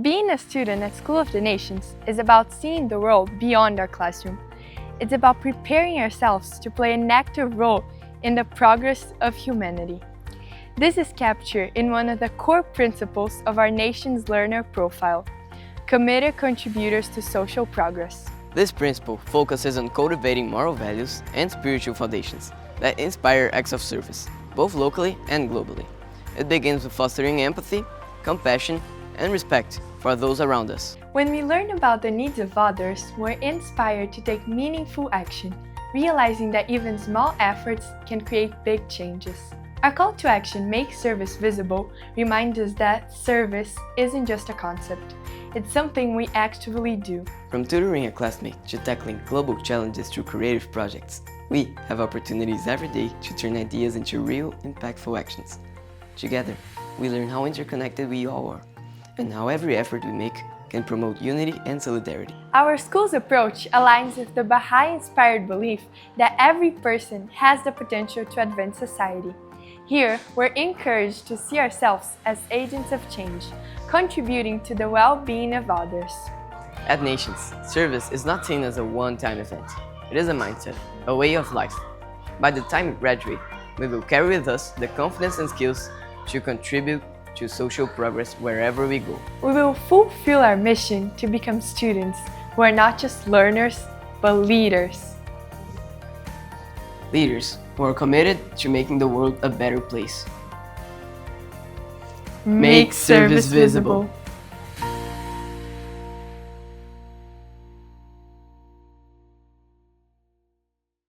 Being a student at School of the Nations is about seeing the world beyond our classroom. It's about preparing ourselves to play an active role in the progress of humanity. This is captured in one of the core principles of our nation's learner profile: committed contributors to social progress. This principle focuses on cultivating moral values and spiritual foundations that inspire acts of service, both locally and globally. It begins with fostering empathy, compassion, and respect for those around us. When we learn about the needs of others, we're inspired to take meaningful action, realizing that even small efforts can create big changes. Our call to action, Make Service Visible, reminds us that service isn't just a concept. It's something we actively do. From tutoring a classmate to tackling global challenges through creative projects, we have opportunities every day to turn ideas into real, impactful actions. Together, we learn how interconnected we all are, and how every effort we make can promote unity and solidarity. Our school's approach aligns with the Baha'i-inspired belief that every person has the potential to advance society. Here, we're encouraged to see ourselves as agents of change, contributing to the well-being of others. At Nations, service is not seen as a one-time event. It is a mindset, a way of life. By the time we graduate, we will carry with us the confidence and skills to contribute to social progress wherever we go. We will fulfill our mission to become students who are not just learners, but leaders. Leaders who are committed to making the world a better place. Make service visible.